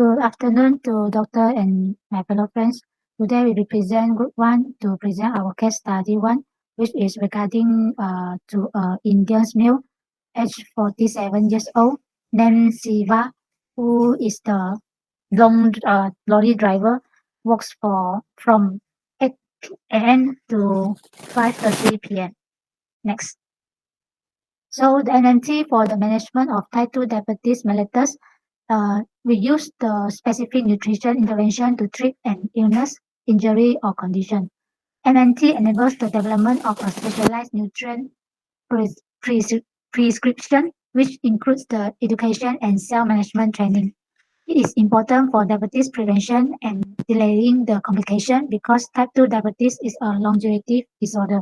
Good afternoon to doctor and my fellow friends. Today we represent group one to present our case study one, which is regarding to Indian male, age 47 years old, named Siva, who is the lorry driver, works for from 8 a.m. to 5:30 p.m. Next. So the NNT for the management of type 2 diabetes mellitus, we use the specific nutrition intervention to treat an illness, injury, or condition. MNT enables the development of a specialized nutrient pres- pres- prescription, which includes the education and self-management training. It is important for diabetes prevention and delaying the complication because type 2 diabetes is a longevity disorder.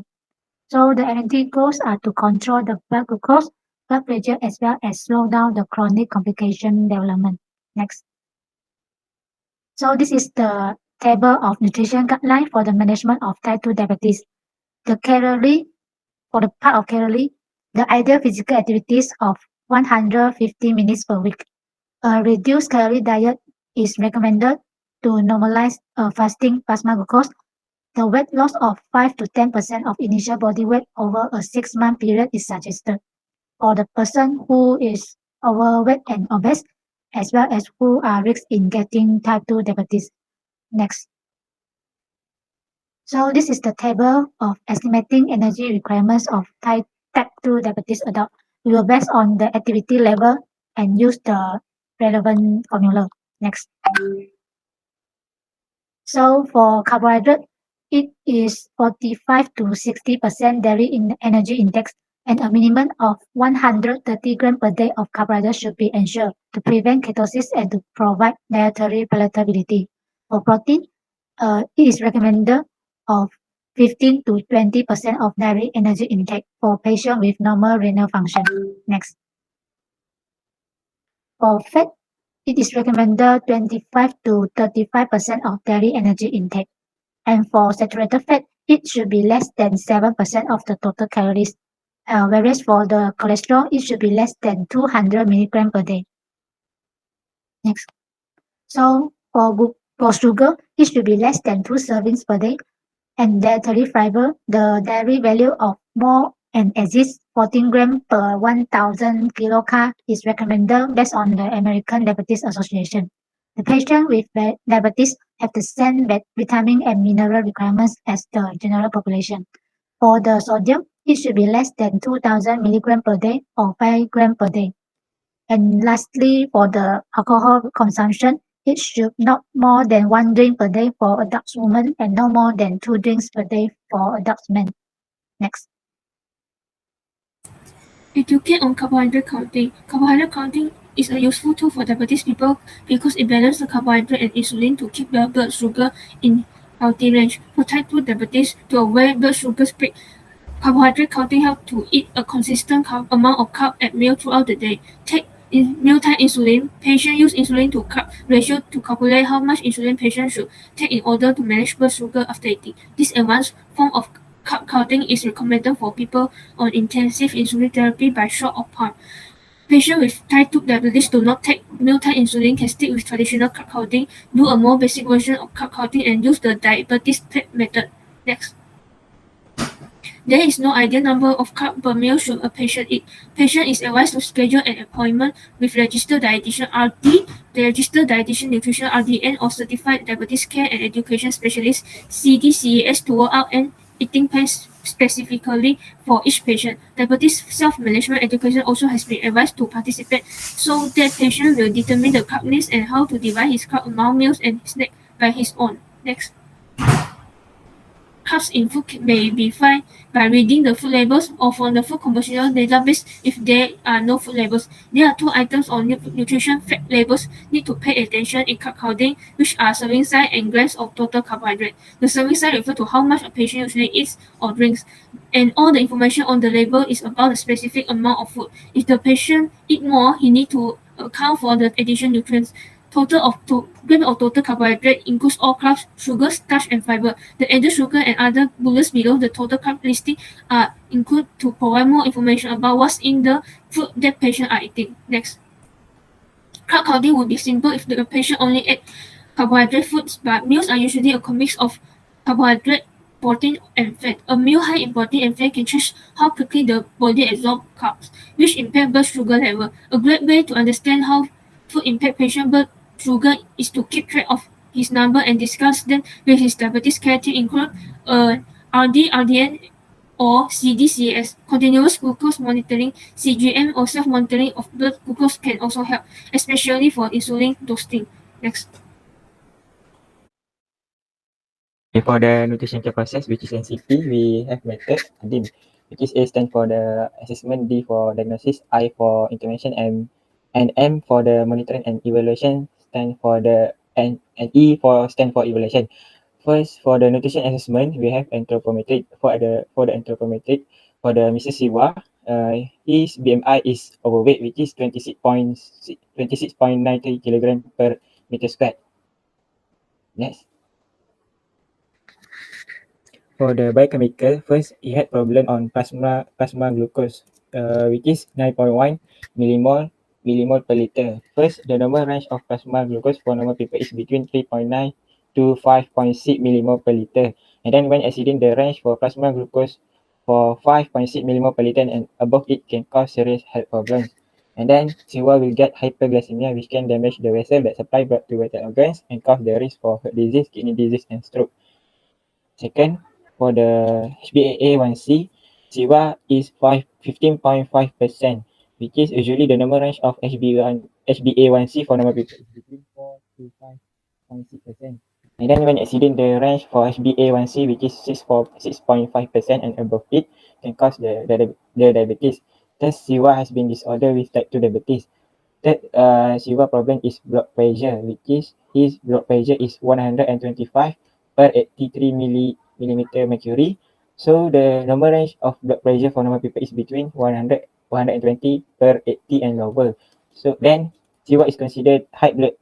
So the NNT goals are to control the blood glucose, blood pressure, as well as slow down the chronic complication development. Next. So this is the table of nutrition guideline for the management of type 2 diabetes. The calorie, for the part of calorie, the ideal physical activities of 150 minutes per week. A reduced calorie diet is recommended to normalize fasting plasma glucose. The weight loss of 5 to 10% of initial body weight over a 6-month period is suggested for the person who is overweight and obese, as well as who are risk in getting type 2 diabetes. Next. So this is the table of estimating energy requirements of type 2 diabetes adult. We will base on the activity level and use the relevant formula. Next. So for carbohydrate, it is 45 to 60% dairy in energy index, and a minimum of 130 grams per day of carbohydrate should be ensured to prevent ketosis and to provide dietary palatability. For protein, it is recommended of 15 to 20% of dairy energy intake for patients with normal renal function. Next. For fat, it is recommended 25 to 35% of daily energy intake. And for saturated fat, it should be less than 7% of the total calories. Whereas for the cholesterol, it should be less than 200 milligrams per day. Next. So for sugar, it should be less than 2 servings per day. And dietary fiber, the dairy value of more and exists 14 grams per 1,000 kilocal is recommended based on the American Diabetes Association. The patient with diabetes have the same vitamin and mineral requirements as the general population. For the sodium, it should be less than 2,000 milligrams per day or 5 grams per day. And lastly, for the alcohol consumption, it should not more than 1 drink per day for adult women and no more than 2 drinks per day for adult men. Next. Educate on carbohydrate counting. Carbohydrate counting is a useful tool for diabetes people because it balances the carbohydrate and insulin to keep the blood sugar in healthy range. For type 2 diabetes, to avoid blood sugar spike, carbohydrate counting helps to eat a consistent amount of carb at meal throughout the day. Take mealtime insulin. Patient use insulin to carb ratio to calculate how much insulin patient should take in order to manage blood sugar after eating. This advanced form of carb counting is recommended for people on intensive insulin therapy by short of harm. Patients with type 2 diabetes do not take mealtime insulin can stick with traditional carb counting, do a more basic version of carb counting, and use the diabetes PEP method. Next. There is no ideal number of carbs per meal should a patient eat. Patient is advised to schedule an appointment with registered dietitian (RD), the registered dietitian nutrition (RDN), or certified diabetes care and education specialist (CDCAS) to work out an eating plan specifically for each patient. Diabetes self-management education also has been advised to participate so that patient will determine the carb needs and how to divide his carb among meals and snacks by his own. Next. Carbs in food may be found by reading the food labels or from the food composition database if there are no food labels. There are 2 items on nutrition fact labels need to pay attention in carb counting, which are serving size and grams of total carbohydrate. The serving size refers to how much a patient usually eats or drinks, and all the information on the label is about the specific amount of food. If the patient eat more, he need to account for the additional nutrients. Total of grams of total carbohydrate includes all carbs, sugars, starch, and fiber. The added sugar and other bullets below the total carb listing are included to provide more information about what's in the food that patients are eating. Next. Carb counting would be simple if the patient only ate carbohydrate foods, but meals are usually a mix of carbohydrate, protein, and fat. A meal high in protein and fat can change how quickly the body absorbs carbs, which impact blood sugar level. A great way to understand how food impact patient blood sugar is to keep track of his number and discuss them with his diabetes care team, include RD, RDN, or CDCS. Continuous glucose monitoring, CGM, or self-monitoring of blood glucose can also help, especially for insulin dosing. Next. Okay, for the nutrition care process, which is NCP, we have method DIM, which is A stand for the assessment, D for diagnosis, I for intervention, and M for the monitoring and evaluation, stand for the and E for stand for evaluation. First, for the nutrition assessment, we have anthropometric. For the anthropometric, for the Mr. Siwa, his BMI is overweight, which is 26.93 kilogram per meter squared. Next. For the biochemical, first he had problem on plasma glucose, which is 9.1 millimole per liter. First, the normal range of plasma glucose for normal people is between 3.9 to 5.6 millimole per liter. And then when exceeding the range for plasma glucose for 5.6 millimole per liter and above it can cause serious health problems. And then Siwa will get hyperglycemia, which can damage the vessel that supply blood to vital organs and cause the risk for heart disease, kidney disease, and stroke. Second, for the HbA1c, Siwa is 15.5%, which is usually the normal range of HbA1c for normal people is between 4 to 5.6%. And then when exceeding the range for HbA1c, which is 6.5% and above it, can cause the diabetes. Thus, Siwa has been disordered with type 2 diabetes. Third, Siwa problem is blood pressure, which is his blood pressure is 125 per 83 millimeter mercury. So the normal range of blood pressure for normal people is between 120 per 80 and lower. So then Siwa is considered high blood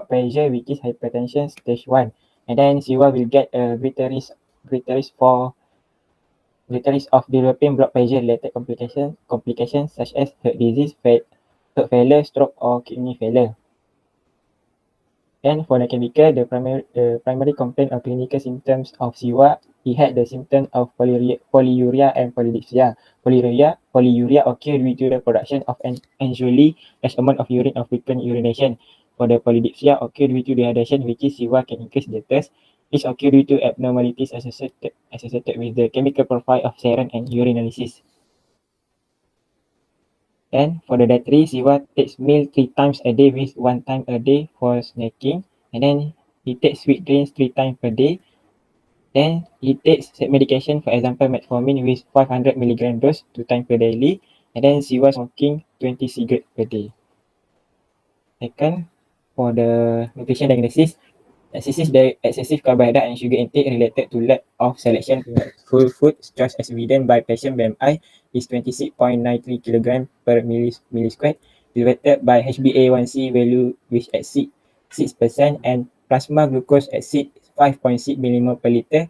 pressure, which is hypertension stage 1. And then Siwa will get a greater risk of developing blood pressure related complications such as heart disease, heart failure, stroke, or kidney failure. And for the chemical, the primary complaint or clinical symptoms of Siwa, he had the symptoms of polyuria and polydipsia. Polyuria occurred due to the production of an unusually large amount of urine or frequent urination. For the polydipsia occurred due to dehydration, which is Siwa can increase the thirst. This occurred due to abnormalities associated with the chemical profile of serum and urinalysis. And for the dietary, Siwa takes meal 3 times a day with 1 time a day for snacking. And then he takes sweet drinks 3 times per day. Then he takes medication, for example, metformin with 500 milligram dose 2 times per daily. And then Siwa smoking 20 cigarettes per day. Second, for the nutrition diagnosis, excessive carbohydrate and sugar intake related to lack of selection to full food choice as evident by patient BMI is 26.93 kg per milli squared, divided by HbA1c value which exceeds 6% and plasma glucose exceeds 5.6 millimole per liter,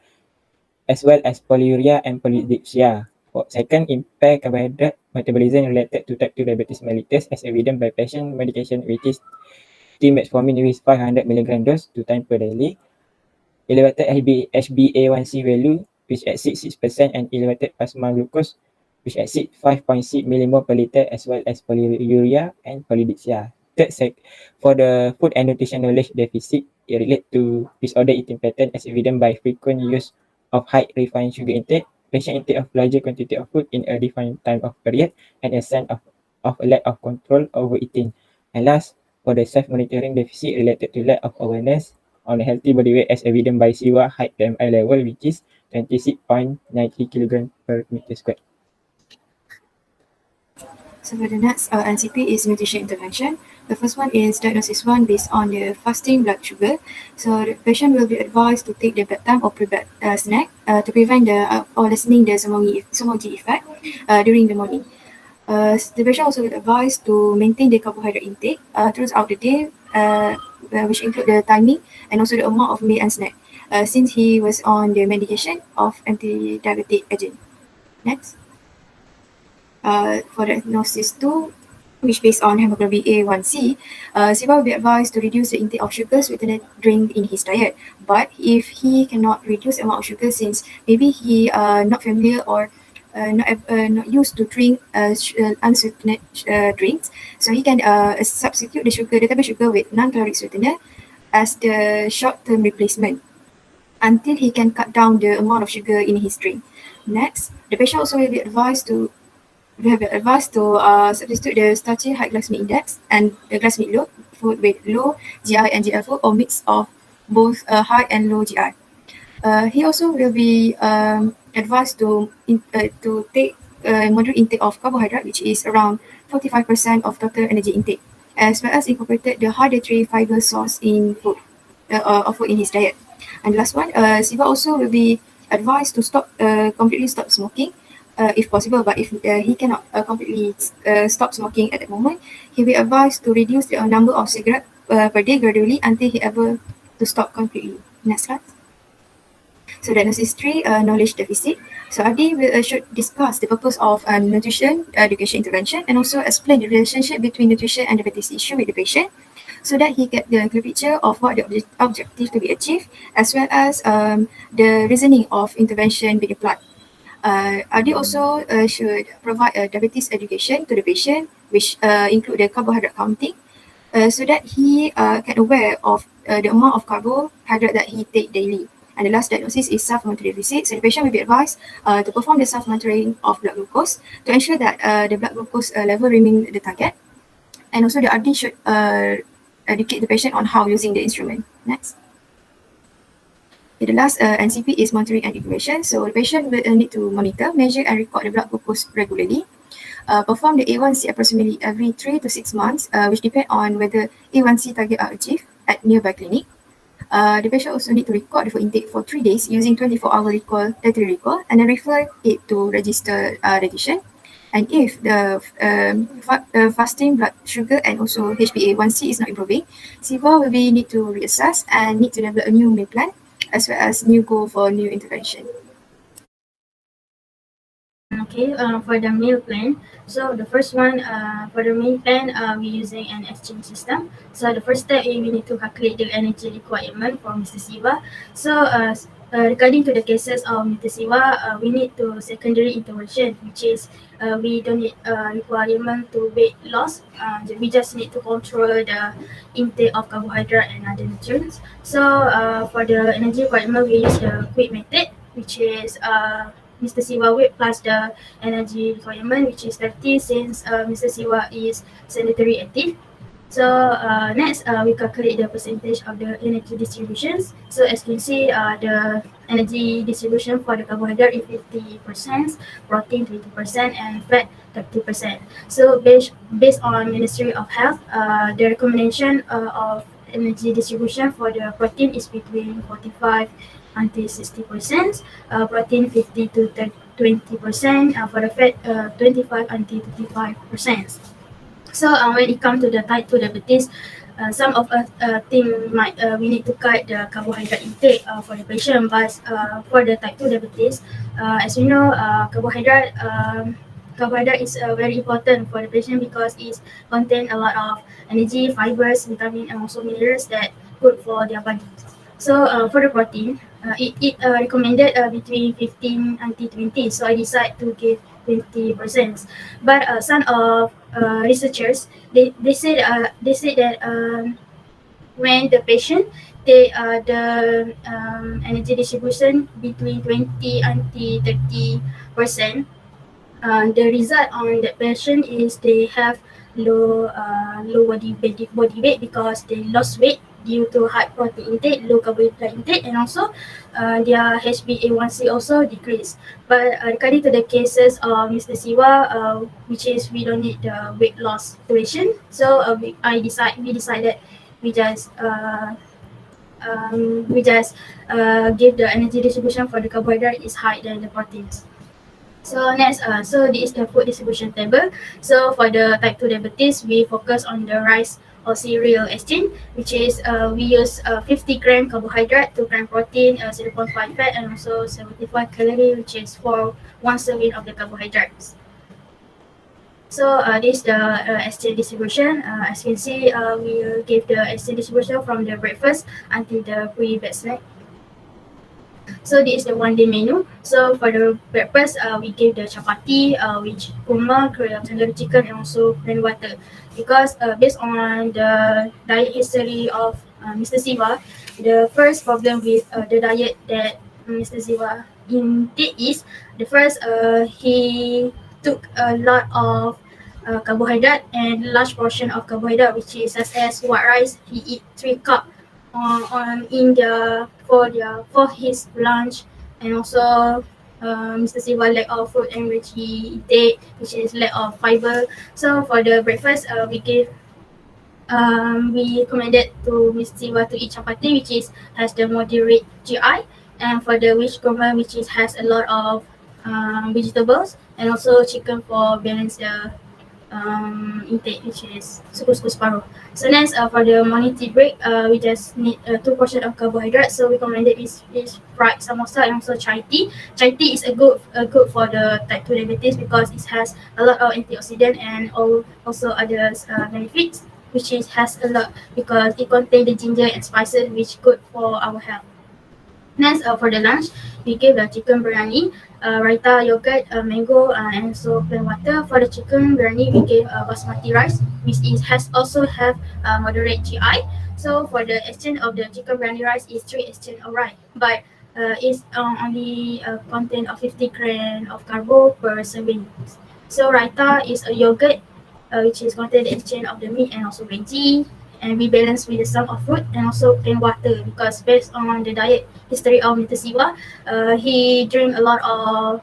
as well as polyuria and polydipsia. Second, impaired carbohydrate metabolism related to type 2 diabetes mellitus as evident by patient medication which is metformin with 500 mg dose 2 times per daily. Elevated HbA1c value which exceeds 6% and elevated plasma glucose which exceeds 5.6 millimole per liter, as well as polyuria and polydipsia. Third, for the food and nutrition knowledge deficit, it relates to disorder eating pattern as evident by frequent use of high refined sugar intake, patient intake of larger quantity of food in a defined time of period, and a sign of a lack of control over eating. And last, for the self-monitoring deficit related to lack of awareness on a healthy body weight as evident by Siwa height BMI level, which is 26.93 kg per meter squared. So for the next NCP is nutrition intervention. The first one is diagnosis 1 based on the fasting blood sugar. So the patient will be advised to take the bedtime or pre-bed snack to prevent or lessening the Somogyi effect during the morning. The patient also will advised to maintain the carbohydrate intake throughout the day, which include the timing and also the amount of meal and snack, since he was on the medication of anti-diabetic agent. Next. For diagnosis 2, which based on hemoglobin A1C, Siva will be advised to reduce the intake of sugar sweetened drink in his diet. But if he cannot reduce the amount of sugar, since maybe he not familiar or not used to drink unsweetened drinks, so he can substitute the table sugar with non-caloric sweetener as the short-term replacement until he can cut down the amount of sugar in his drink. Next, the patient also will be advised to substitute the starchy high glycemic index and the glycemic load food with low GI and GL4 or mix of both high and low GI. He also will be advised to take moderate intake of carbohydrate, which is around 45% of total energy intake, as well as incorporated the high dietary fiber source in food in his diet. And last one, Siva also will be advised to completely stop smoking, if possible. But if he cannot completely stop smoking at the moment, he will be advised to reduce the number of cigarettes per day gradually until he able to stop completely. Next slide. So diagnosis 3, knowledge deficit. So Adi should discuss the purpose of nutrition education intervention and also explain the relationship between nutrition and diabetes issue with the patient, so that he get the clear picture of what the objective to be achieved, as well as the reasoning of intervention being applied. Adi also should provide a diabetes education to the patient, which include the carbohydrate counting, so that he can aware of the amount of carbohydrate that he take daily. And the last diagnosis is self-monitoring deficit. So the patient will be advised to perform the self-monitoring of blood glucose to ensure that the blood glucose level remain the target. And also the RD should educate the patient on how using the instrument. Next. The last NCP is monitoring and evaluation. So the patient will need to monitor, measure and record the blood glucose regularly. Perform the A1C approximately every 3 to 6 months, which depend on whether A1C target are achieved at nearby clinic. The patient also need to record the food intake for 3 days using 24-hour dietary recall, and then refer it to register dietitian. And if the fasting blood sugar and also HbA1c is not improving, Siva will be need to reassess and need to develop a new meal plan, as well as new goal for new intervention. Okay, for the meal plan, so the first one, for the meal plan, we're using an exchange system. So the first step is we need to calculate the energy requirement for Mr. Siva. So regarding to the cases of Mr. Siva, we need to secondary intervention, which is we don't need requirement to weight loss. We just need to control the intake of carbohydrate and other nutrients. So for the energy requirement, we use the quick method, which is Mr. Siva weight plus the energy requirement, which is 30, since Mr. Siva is sedentary active. So next, we calculate the percentage of the energy distributions. So as you can see, the energy distribution for the carbohydrate is 50%, protein 20%, and fat 30%. So based on Ministry of Health, the recommendation of energy distribution for the protein is between 45 until 60%, protein 50 to 20%, for the fat 25 until 35%. So when it comes to the type 2 diabetes, some of us think we need to cut the carbohydrate intake for the patient, but for the type 2 diabetes, as you know, carbohydrate is very important for the patient because it contains a lot of energy, fibers, vitamin, and also minerals that good for their body. So for the protein, it recommended between 15 until 20. So I decide to give 20%. But some of researchers they said that when the patient they the energy distribution between 20 until 30%, the result on that patient is they have low body weight because they lost weight due to high protein intake, low carbohydrate intake, and also their HbA1c also decreased. But according to the cases of Mr. Siva, which is we don't need the weight loss situation, so we decided we just give the energy distribution for the carbohydrate is higher than the proteins. So next, so this is the food distribution table. So for the type 2 diabetes, we focus on the rice or cereal exchange, which is we use 50 gram carbohydrate, 2 gram protein, 0.5 fat, and also 75 calorie, which is for 1 serving of the carbohydrates. So this is the exchange distribution. As you can see, we will give the exchange distribution from the breakfast until the pre-bed snack. So this is the one day menu. So for the breakfast, we give the chapati, which kurma, tandoori chicken, and also plain water. Because based on the diet history of Mr. Siva, the first problem with the diet that Mr. Siva did is the first he took a lot of carbohydrate and large portion of carbohydrate, which is such as white rice. He eat 3 cup on in for his lunch, and also Mr. Siva lack of fruit and veggie intake, which is lack of fiber. So for the breakfast, we recommended to Mr. Siva to eat chapati, which is has the moderate GI, and for the wish kurma, which is has a lot of vegetables, and also chicken for balance the intake, which is suku-suku separuh. So next, for the morning tea break, we just need 2 portion of carbohydrate. So we recommended is fried samosa and also chai tea. Chai tea is a good for the type 2 diabetes because it has a lot of antioxidant and also other benefits, which is has a lot because it contains the ginger and spices, which good for our health. Next, for the lunch, we give the chicken biryani, raita, yogurt, mango, and so plain water. For the chicken biryani, we give basmati rice, which has also have moderate GI. So for the exchange of the chicken biryani rice is 3 exchange of rice, but it's only contain of 50 gram of carbo per serving. So raita is a yogurt, which is contain the exchange of the meat and also veggie, and we balance with some of fruit and also plain water because based on the diet history of Mr. Siva, he drink a lot of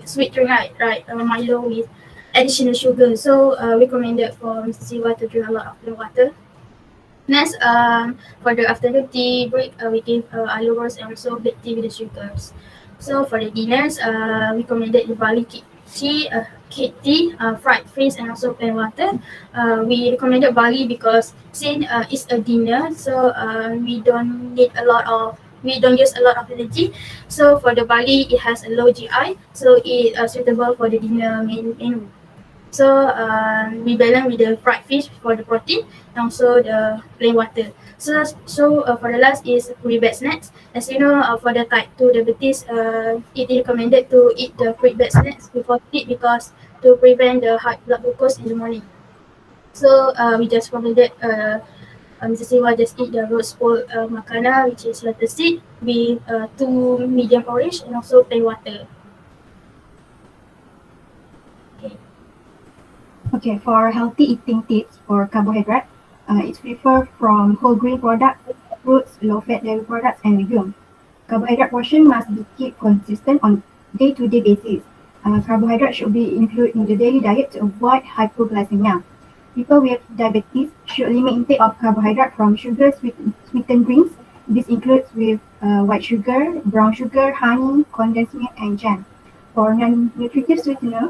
sweet drink, right, Milo with additional sugar. So recommended for Mr. Siva to drink a lot of plain water. Next, for the afternoon tea break, we give aloo roast and also black tea with the sugars. So for the dinners, recommended the barley cake tea, fried fish, and also plain water. We recommended barley because since it's a dinner, so we don't use a lot of energy. So for the barley, it has a low GI, so it suitable for the dinner menu. So we balance with the fried fish for the protein and also the plain water. So for the last is pre-bed snacks. As you know, for the type 2 diabetes, it is recommended to eat the pre-bed snacks before sleep because to prevent the high blood glucose in the morning. So we just recommended Mr. Siva just eat the roast bowl makana, which is lettuce seed with 2 medium porridge and also plain water. Okay, for healthy eating tips for carbohydrate, it's preferred from whole grain products, fruits, low-fat dairy products, and legumes. Carbohydrate portion must be kept consistent on day-to-day basis. Carbohydrate should be included in the daily diet to avoid hypoglycemia. People with diabetes should limit intake of carbohydrate from sweetened drinks. This includes with white sugar, brown sugar, honey, condensed milk, and jam. For non-nutritive sweetener,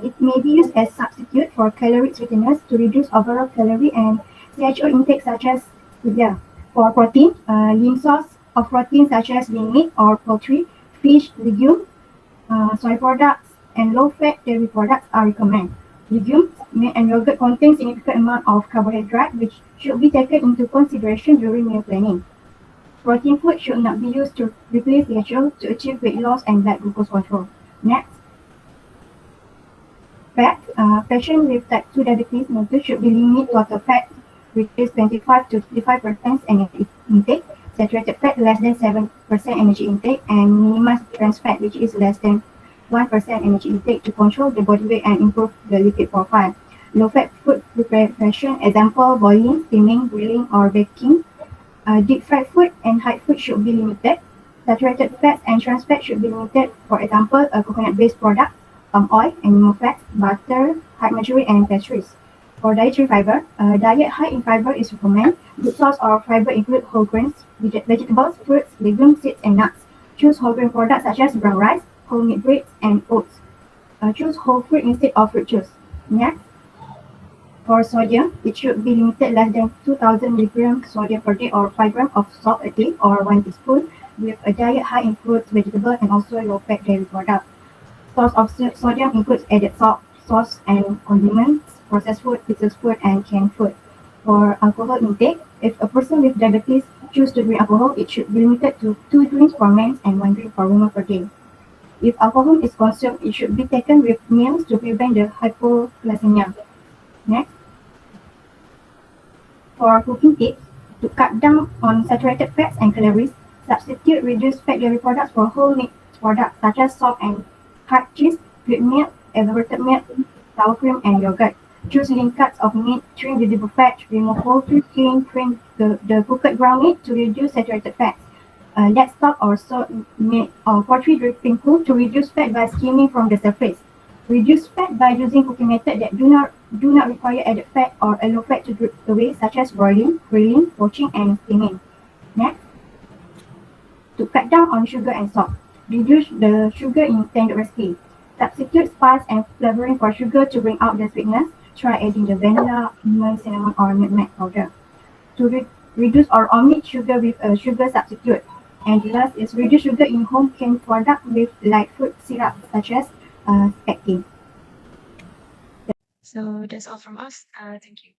it may be used as substitute for caloric sweeteners to reduce overall calorie and CHO intake such as stevia. For protein, lean source of protein such as lean meat or poultry, fish, legume, soy products, and low-fat dairy products are recommended. Legumes, meat, and yogurt contain significant amount of carbohydrate which should be taken into consideration during meal planning. Protein food should not be used to replace DHL to achieve weight loss and blood glucose control. Next, fat. Patients with type 2 diabetes mellitus should be limited total fat, which is 25 to 35% energy intake, saturated fat less than 7% energy intake, and minimize trans fat, which is less than 1% energy intake to control the body weight and improve the lipid profile. Low-fat food preparation, example boiling, steaming, grilling, or baking. Deep fried food and high food should be limited. Saturated fats and trans fat should be limited. For example, a coconut-based product, palm oil, animal fats, butter, high margarine, and pastries. For dietary fiber, diet high in fiber is recommended. Good source of fiber include whole grains, vegetables, fruits, legumes, seeds, and nuts. Choose whole grain products such as brown rice, whole meat breads, and oats. Choose whole fruit instead of fruit juice. Next, for sodium, it should be limited less than 2,000 mg sodium per day or 5 grams of salt a day or 1 teaspoon with a diet high in fruits, vegetables, and also low-fat dairy products. Source of sodium includes added salt, sauce and condiments, processed food, pizza food, and canned food. For alcohol intake, if a person with diabetes choose to drink alcohol, it should be limited to 2 drinks for men and 1 drink for women per day. If alcohol is consumed, it should be taken with meals to prevent the hypoglycemia. Next, for cooking tips, to cut down on saturated fats and calories, substitute reduced fat dairy products for whole meat products such as soft and hard cheese, good milk, evaporated milk, sour cream, and yogurt. Choose lean cuts of meat, trim visible fat, remove poultry skin, trim the cooked ground meat to reduce saturated fats. Let stock or salt meat or poultry dripping cool to reduce fat by skimming from the surface. Reduce fat by using cooking methods that do not require added fat or allow fat to drip away, such as broiling, grilling, poaching, and steaming. Next, to cut down on sugar and salt, reduce the sugar in standard recipe. Substitute spice and flavoring for sugar to bring out the sweetness. Try adding the vanilla, almond, cinnamon, or nutmeg powder. To reduce or omit sugar with a sugar substitute. And last is reduce sugar in home canned product with light fruit syrup such as spaghetti. So that's all from us. Thank you.